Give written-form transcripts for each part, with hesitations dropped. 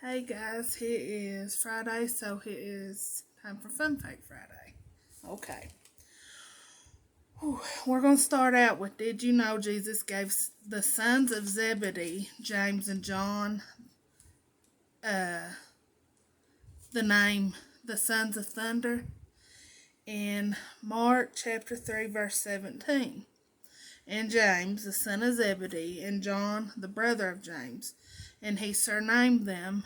Hey guys, here is Friday, so here is time for Fun Fact Friday. Okay. We're going to start out with, did you know Jesus gave the sons of Zebedee, James and John, uh, the name the sons of thunder? In Mark chapter 3 verse 17. And James, the son of Zebedee, and John, the brother of James, and he surnamed them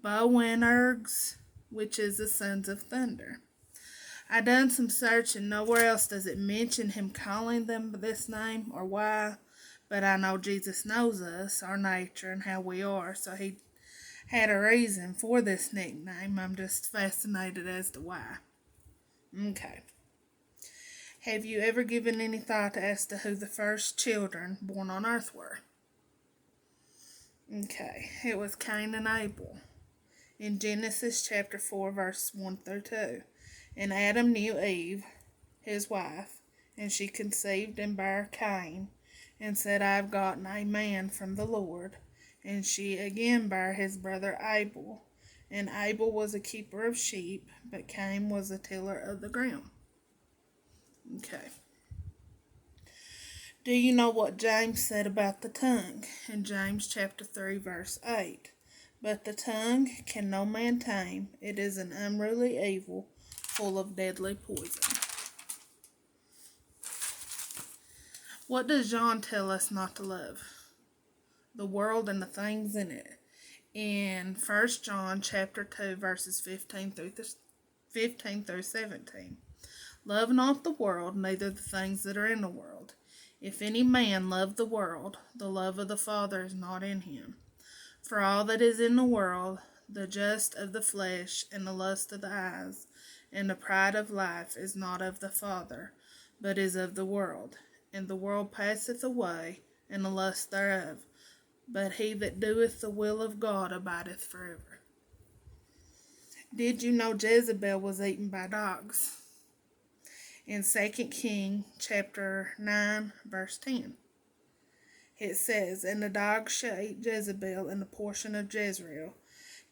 Boanerges, which is the sons of thunder. I done some searching. Nowhere else does it mention him calling them this name or why, but I know Jesus knows us, our nature, and how we are, so he had a reason for this nickname. I'm just fascinated as to why. Okay. Have you ever given any thought as to who the first children born on earth were? Okay. It was Cain and Abel. In Genesis chapter 4, verse 1 through 2. And Adam knew Eve, his wife, and she conceived and bare Cain, and said, I have gotten a man from the Lord. And she again bare his brother Abel. And Abel was a keeper of sheep, but Cain was a tiller of the ground. Okay. Do you know what James said about the tongue? In James chapter 3, verse 8. But the tongue can no man tame. It is an unruly evil, full of deadly poison. What does John tell us not to love? The world and the things in it. In 1 John chapter 2, verses 15 through 17. Love not the world, neither the things that are in the world. If any man love the world, the love of the Father is not in him. For all that is in the world, the lust of the flesh, and the lust of the eyes, and the pride of life is not of the Father, but is of the world. And the world passeth away, and the lust thereof. But he that doeth the will of God abideth forever. Did you know Jezebel was eaten by dogs? In 2 Kings chapter 9, verse 10. It says, And the dogs shall eat Jezebel in the portion of Jezreel,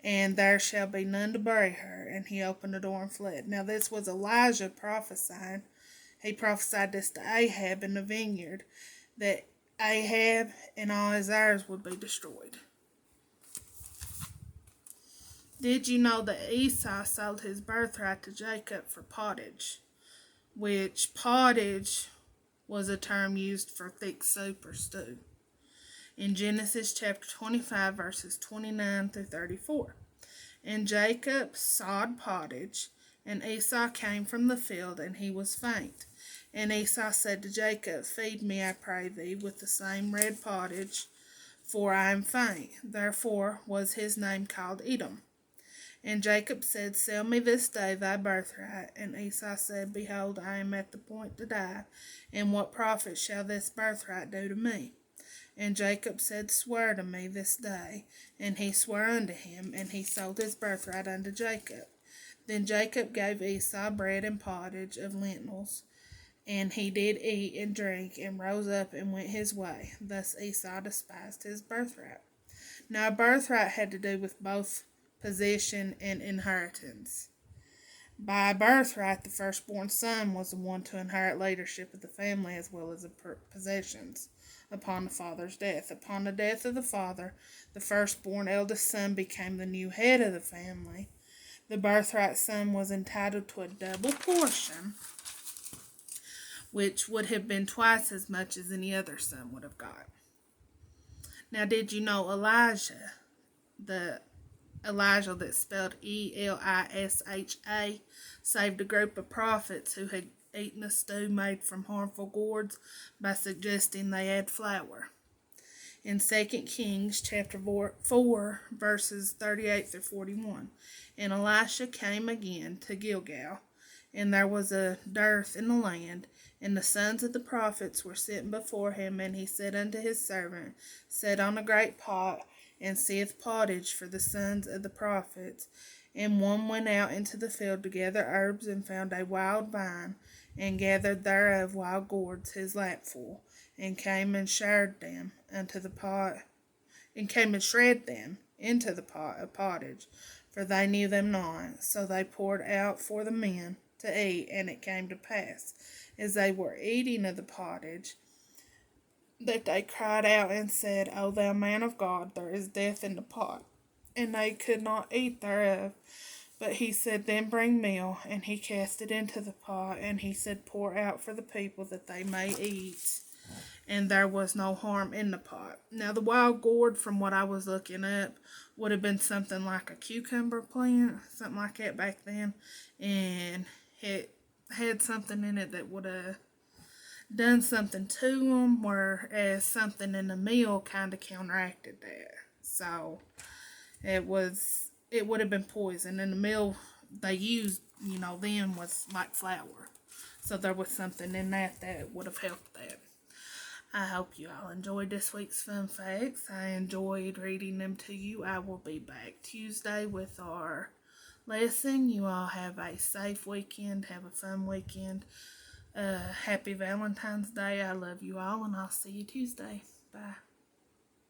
and there shall be none to bury her. And he opened the door and fled. Now this was Elijah prophesying. He prophesied this to Ahab in the vineyard, that Ahab and all his heirs would be destroyed. Did you know that Esau sold his birthright to Jacob for pottage? Which pottage was a term used for thick soup or stew. In Genesis chapter 25, verses 29 through 34. And Jacob sawed pottage, and Esau came from the field, and he was faint. And Esau said to Jacob, Feed me, I pray thee, with the same red pottage, for I am faint. Therefore was his name called Edom. And Jacob said, Sell me this day thy birthright. And Esau said, Behold, I am at the point to die, and what profit shall this birthright do to me? And Jacob said, Swear to me this day. And he sware unto him, and he sold his birthright unto Jacob. Then Jacob gave Esau bread and pottage of lentils, and he did eat and drink, and rose up and went his way. Thus Esau despised his birthright. Now a birthright had to do with both possession and inheritance. By birthright, the firstborn son was the one to inherit leadership of the family as well as the possessions upon the father's death. Upon the death of the father, the firstborn eldest son became the new head of the family. The birthright son was entitled to a double portion, which would have been twice as much as any other son would have got. Now, did you know Elijah, Elijah that's spelled Elisha, saved a group of prophets who had eaten a stew made from harmful gourds by suggesting they add flour? In 2 Kings chapter 4, verses 38 through 41. And Elisha came again to Gilgal, and there was a dearth in the land, and the sons of the prophets were sitting before him, and he said unto his servant, Set on a great pot, and seeth pottage for the sons of the prophets. And one went out into the field to gather herbs, and found a wild vine, and gathered thereof wild gourds his lapful, and came and shared them unto the pot, and came and shred them, into the pot of pottage, for they knew them not. So they poured out for the men to eat, and it came to pass, as they were eating of the pottage, that they cried out and said, O thou man of God, there is death in the pot. And they could not eat thereof. But he said, Then bring meal. And he cast it into the pot, and he said, Pour out for the people that they may eat. And there was no harm in the pot. Now, the wild gourd, from what I was looking up, would have been something like a cucumber plant, something like that back then. And it had something in it that would have done something to them, whereas something in the meal kind of counteracted that. So it would have been poison. And the meal they used, then was like flour. So there was something in that that would have helped that. I hope you all enjoyed this week's fun facts. I enjoyed reading them to you. I will be back Tuesday with our lesson. You all have a safe weekend. Have a fun weekend. Happy Valentine's Day. I love you all, and I'll see you Tuesday. Bye.